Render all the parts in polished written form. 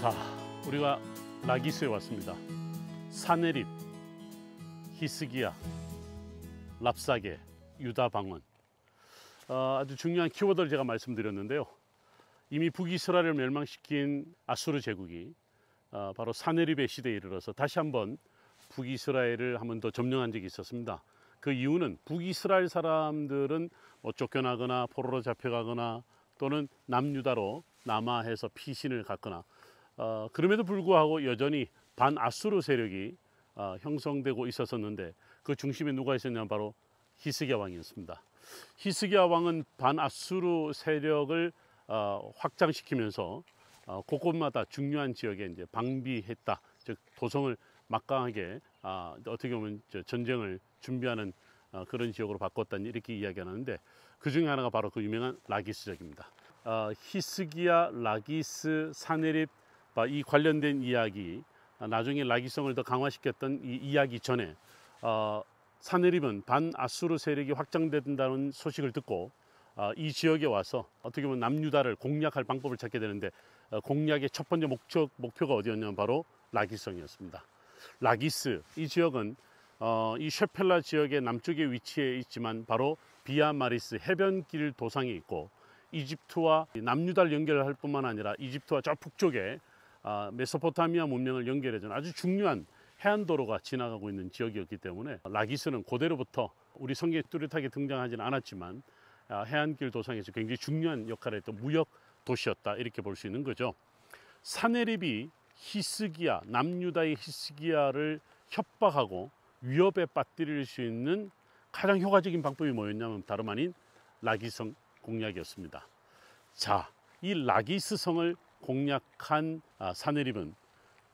자, 우리가 라기스에 왔습니다. 사네립, 히스기야, 랍사게, 유다 방언. 아주 중요한 키워드를 제가 말씀드렸는데요. 이미 북이스라엘을 멸망시킨 아수르 제국이 바로 사네립의 시대에 이르러서 다시 한번 북이스라엘을 한 번 더 점령한 적이 있었습니다. 그 이유는 북이스라엘 사람들은 쫓겨나거나 포로로 잡혀가거나 또는 남유다로 남하해서 피신을 갔거나 그럼에도 불구하고 여전히 반아수르 세력이 형성되고 있었는데 그 중심에 누가 있었냐면 바로 히스기야 왕이었습니다. 히스기야 왕은 반아수르 세력을 확장시키면서 곳곳마다 중요한 지역에 이제 방비했다. 즉 도성을 막강하게 어떻게 보면 전쟁을 준비하는 그런 지역으로 바꿨다니 이렇게 이야기하는데 그 중에 하나가 바로 그 유명한 라기스 지역입니다. 히스기야, 라기스, 사네립 이 관련된 이야기, 나중에 라기성을 더 강화시켰던 이 이야기 전에 사네립은 반아수르 세력이 확장된다는 소식을 듣고 이 지역에 와서 어떻게 보면 남유다를 공략할 방법을 찾게 되는데 공략의 첫 번째 목표가 어디였냐면 바로 라기성이었습니다. 라기스 이 지역은 이 셰펠라 지역의 남쪽에 위치해 있지만 바로 비아마리스 해변길 도상에 있고 이집트와 남유다를 연결할 뿐만 아니라 이집트와 저 북쪽에 메소포타미아 문명을 연결해주는 아주 중요한 해안도로가 지나가고 있는 지역이었기 때문에 라기스는 고대로부터 우리 성경에 뚜렷하게 등장하지는 않았지만 해안길 도상에서 굉장히 중요한 역할을 했던 무역 도시였다 이렇게 볼 수 있는 거죠. 사네립이 히스기야, 남유다의 히스기야를 협박하고 위협에 빠뜨릴 수 있는 가장 효과적인 방법이 뭐였냐면 다름 아닌 라기성 공략이었습니다. 자, 이 라기스 성을 공략한 사네립은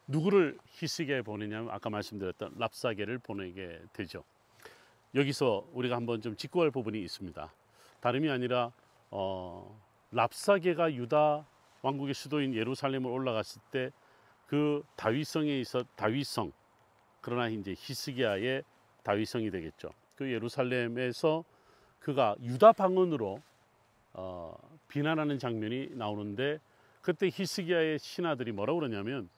누구를 히스기야에 보내냐면 아까 말씀드렸던 랍사게를 보내게 되죠. 여기서 우리가 한번 좀 짚고 갈 부분이 있습니다. 다름이 아니라 랍사게가 유다 왕국의 수도인 예루살렘을 올라갔을 때 그 다윗성에 있어 다윗성, 그러나 이제 히스기야의 다윗성이 되겠죠. 그 예루살렘에서 그가 유다 방언으로 비난하는 장면이 나오는데 그때 히스기야의 신하들이 뭐라고 그러냐면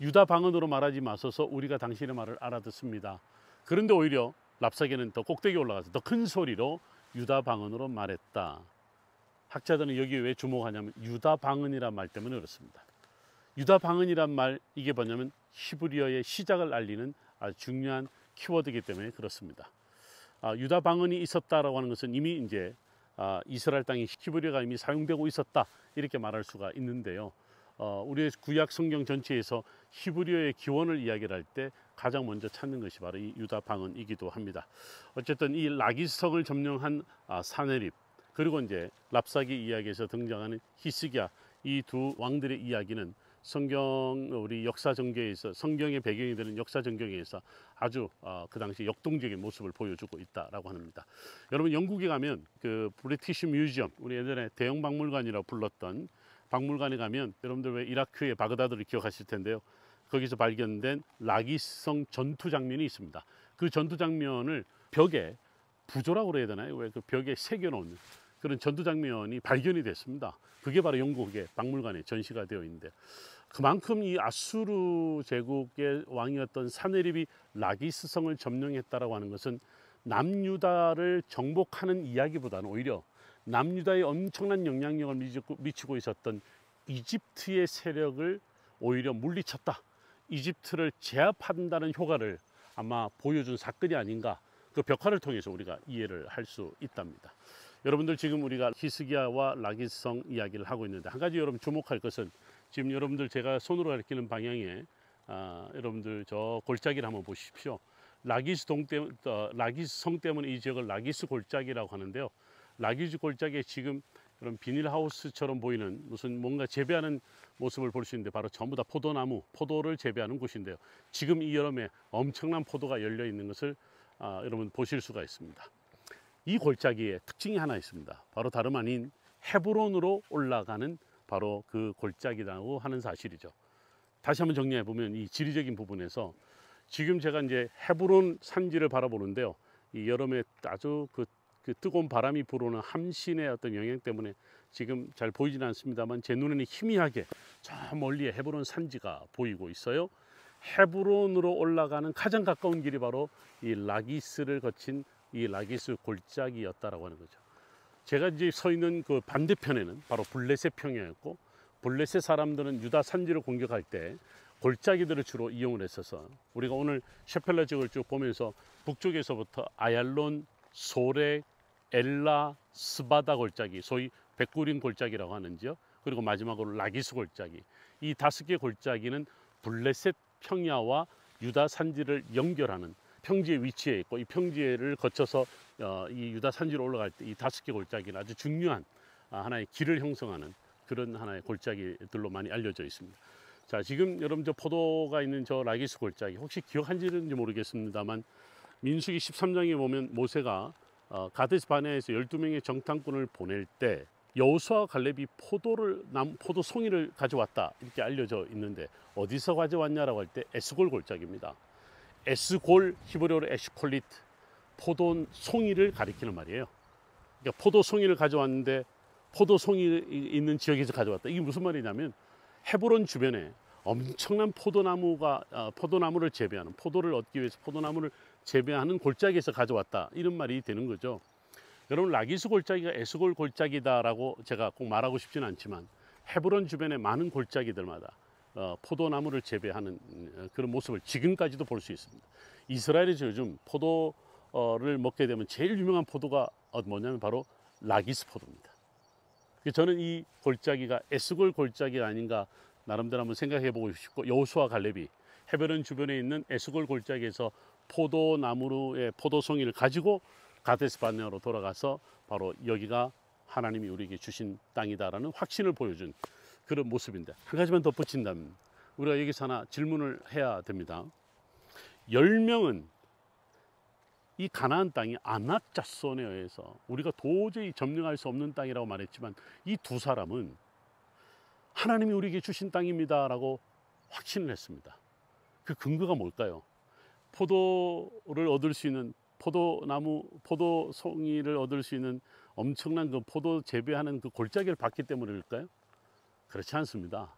유다 방언으로 말하지 마소서 우리가 당신의 말을 알아듣습니다. 그런데 오히려 랍사게는 더 꼭대기에 올라가서 더 큰 소리로 유다 방언으로 말했다. 학자들은 여기에 왜 주목하냐면 유다 방언이란 말 때문에 그렇습니다. 유다 방언이란 말 이게 뭐냐면 히브리어의 시작을 알리는 아주 중요한 키워드이기 때문에 그렇습니다. 유다 방언이 있었다라고 하는 것은 이미 이제 이스라엘 땅에 히브리어가 이미 사용되고 있었다 이렇게 말할 수가 있는데요. 우리의 구약 성경 전체에서 히브리어의 기원을 이야기를 할 때 가장 먼저 찾는 것이 바로 이 유다 방언이기도 합니다. 어쨌든 이 라기성을 점령한 사네립 그리고 이제 랍사게 이야기에서 등장하는 히스기야 이 두 왕들의 이야기는 성경 우리 역사 전개에서 성경의 배경이 되는 역사 전경에서 아주 그 당시 역동적인 모습을 보여주고 있다라고 합니다. 여러분 영국에 가면 그 브리티시 뮤지엄 우리 예전에 대형 박물관이라고 불렀던 박물관에 가면 여러분들 왜 이라크의 바그다드를 기억하실 텐데요. 거기서 발견된 라기성 전투 장면이 있습니다. 그 전투 장면을 벽에 부조라고 그래야 되나요? 왜 그 벽에 새겨놓은 그런 전투 장면이 발견이 됐습니다. 그게 바로 영국의 박물관에 전시가 되어 있는데 그만큼 이 아수르 제국의 왕이었던 사네립이 라기스 성을 점령했다라고 하는 것은 남유다를 정복하는 이야기보다는 오히려 남유다에 엄청난 영향력을 미치고 있었던 이집트의 세력을 오히려 물리쳤다. 이집트를 제압한다는 효과를 아마 보여준 사건이 아닌가. 그 벽화를 통해서 우리가 이해를 할 수 있답니다. 여러분들 지금 우리가 히스기야와 라기스성 이야기를 하고 있는데 한 가지 여러분 주목할 것은 지금 여러분들 제가 손으로 가리키는 방향에 여러분들 저 골짜기를 한번 보십시오. 라기스성 때문에 이 지역을 라기스 골짜기라고 하는데요. 라기스 골짜기에 지금 그런 비닐하우스처럼 보이는 무슨 뭔가 재배하는 모습을 볼 수 있는데 바로 전부 다 포도나무, 포도를 재배하는 곳인데요. 지금 이 여름에 엄청난 포도가 열려 있는 것을 여러분 보실 수가 있습니다. 이 골짜기에 특징이 하나 있습니다. 바로 다름 아닌 헤브론으로 올라가는 바로 그 골짜기라고 하는 사실이죠. 다시 한번 정리해 보면 이 지리적인 부분에서 지금 제가 이제 헤브론 산지를 바라보는데요. 이 여름에 아주 그 뜨거운 바람이 불어오는 함신의 어떤 영향 때문에 지금 잘 보이지는 않습니다만 제 눈에는 희미하게 저 멀리에 헤브론 산지가 보이고 있어요. 헤브론으로 올라가는 가장 가까운 길이 바로 이 라기스를 거친 이 라기스 골짜기였다라고 하는 거죠. 제가 이제 서 있는 그 반대편에는 바로 블레셋 평야였고, 블레셋 사람들은 유다 산지를 공격할 때 골짜기들을 주로 이용을 했어서 우리가 오늘 셰펠라 지역을 쭉 보면서 북쪽에서부터 아얄론, 소렉, 엘라, 스바다 골짜기, 소위 백구림 골짜기라고 하는 지역, 그리고 마지막으로 라기스 골짜기, 이 5개 골짜기는 블레셋 평야와 유다 산지를 연결하는 평지에 위치해 있고, 이 평지를 거쳐서 이 유다 산지로 올라갈 때 이 5개 골짜기는 아주 중요한 하나의 길을 형성하는 그런 하나의 골짜기들로 많이 알려져 있습니다. 자, 지금 여러분 저 포도가 있는 저 라기스 골짜기 혹시 기억하시는지 모르겠습니다만, 민수기 13장에 보면 모세가 가데스 바네아에서 12명의 정탐꾼을 보낼 때 여호수아와 갈렙이 포도송이를 가져왔다 이렇게 알려져 있는데, 어디서 가져왔냐라고 할 때 에스골 골짜기입니다. 에스골, 히브리어로 에시콜리트, 포도송이를 가리키는 말이에요. 그러니까 포도송이를 가져왔는데 포도송이 있는 지역에서 가져왔다. 이게 무슨 말이냐면 헤브론 주변에 엄청난 포도나무를 재배하는, 포도를 얻기 위해서 포도나무를 재배하는 골짜기에서 가져왔다, 이런 말이 되는 거죠. 여러분, 라기스 골짜기가 에스골 골짜기다라고 제가 꼭 말하고 싶지는 않지만 헤브론 주변의 많은 골짜기들마다 포도나무를 재배하는 그런 모습을 지금까지도 볼 수 있습니다. 이스라엘에서 요즘 포도를 먹게 되면 제일 유명한 포도가 뭐냐면 바로 라기스 포도입니다. 저는 이 골짜기가 에스골 골짜기가 아닌가 나름대로 한번 생각해 보고 싶고, 여호수아 갈렙이 헤브론 주변에 있는 에스골 골짜기에서 포도나무의 포도송이를 가지고 가데스 바네아로 돌아가서 바로 여기가 하나님이 우리에게 주신 땅이다라는 확신을 보여준 그런 모습인데, 한 가지만 덧붙인다면 우리가 여기서 하나 질문을 해야 됩니다. 10명은 이 가나안 땅이 아낙 자손에 의해서 우리가 도저히 점령할 수 없는 땅이라고 말했지만, 이 두 사람은 하나님이 우리에게 주신 땅입니다라고 확신을 했습니다. 그 근거가 뭘까요? 포도를 얻을 수 있는, 포도송이를 얻을 수 있는 엄청난 그 포도 재배하는 그 골짜기를 봤기 때문일까요? 그렇지 않습니다.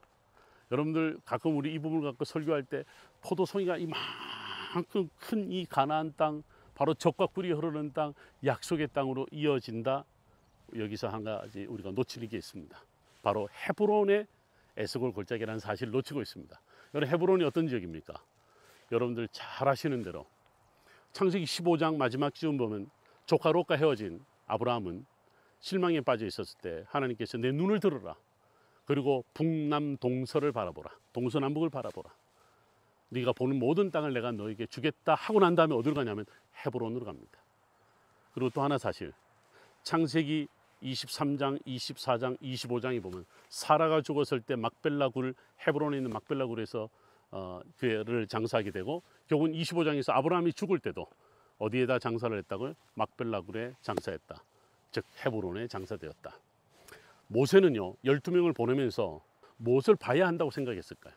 여러분들 가끔 우리 이 부분을 갖고 설교할 때 포도송이가 이만큼 큰 이 가나안 땅, 바로 젖과 꿀이 흐르는 땅, 약속의 땅으로 이어진다. 여기서 한 가지 우리가 놓치는 게 있습니다. 바로 헤브론의 에스골 골짜기라는 사실을 놓치고 있습니다. 여러분, 헤브론이 어떤 지역입니까? 여러분들 잘 아시는 대로 창세기 15장 마지막 쯤 보면 조카 롯과 헤어진 아브라함은 실망에 빠져 있었을 때 하나님께서 내 눈을 들어라, 그리고 북남동서를 바라보라, 동서남북을 바라보라, 네가 보는 모든 땅을 내가 너에게 주겠다 하고 난 다음에 어디로 가냐면 헤브론으로 갑니다. 그리고 또 하나 사실, 창세기 23장, 24장, 25장에 보면 사라가 죽었을 때 막벨라 굴, 헤브론에 있는 막벨라 굴에서 그를 장사하게 되고, 결국은 25장에서 아브라함이 죽을 때도 어디에다 장사를 했다고요? 막벨라 굴에 장사했다. 즉 헤브론에 장사되었다. 모세는요 12명을 보내면서 무엇을 봐야 한다고 생각했을까요?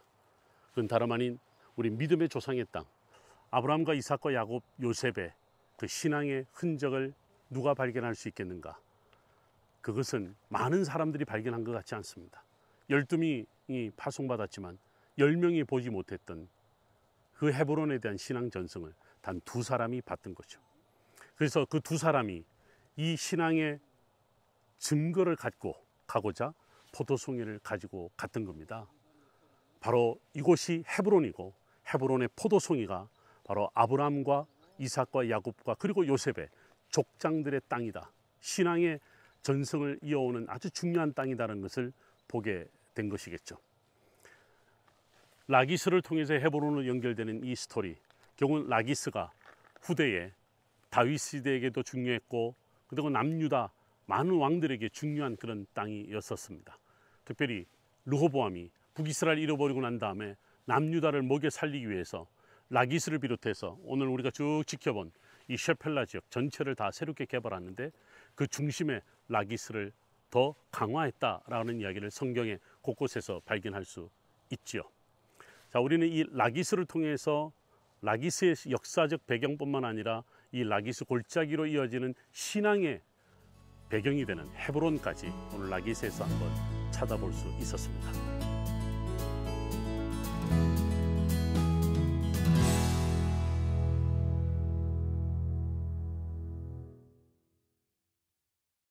그건 다름 아닌 우리 믿음의 조상의 땅, 아브라함과 이삭과 야곱, 요셉의 그 신앙의 흔적을 누가 발견할 수 있겠는가? 그것은 많은 사람들이 발견한 것 같지 않습니다. 12명이 파송받았지만 10명이 보지 못했던 그 헤브론에 대한 신앙 전승을 단 2사람이 봤던 거죠. 그래서 그 2사람이 이 신앙의 증거를 갖고 가고자 포도송이를 가지고 갔던 겁니다. 바로 이곳이 헤브론이고, 헤브론의 포도송이가 바로 아브라함과 이삭과 야곱과 그리고 요셉의 족장들의 땅이다. 신앙의 전승을 이어오는 아주 중요한 땅이다라는 것을 보게 된 것이겠죠. 라기스를 통해서 헤브론으로 연결되는 이 스토리, 결국은 라기스가 후대에 다윗 시대에게도 중요했고, 그리고 남유다 많은 왕들에게 중요한 그런 땅이었었습니다. 특별히 르호보암이 북이스라엘 잃어버리고 난 다음에 남유다를 먹여 살리기 위해서 라기스를 비롯해서 오늘 우리가 쭉 지켜본 이 셰펠라 지역 전체를 다 새롭게 개발하는데 그 중심에 라기스를 더 강화했다라는 이야기를 성경의 곳곳에서 발견할 수 있지요. 자, 우리는 이 라기스를 통해서 라기스의 역사적 배경뿐만 아니라 이 라기스 골짜기로 이어지는 신앙의 배경이 되는 헤브론까지 오늘 라기스에서 한번 찾아볼 수 있었습니다.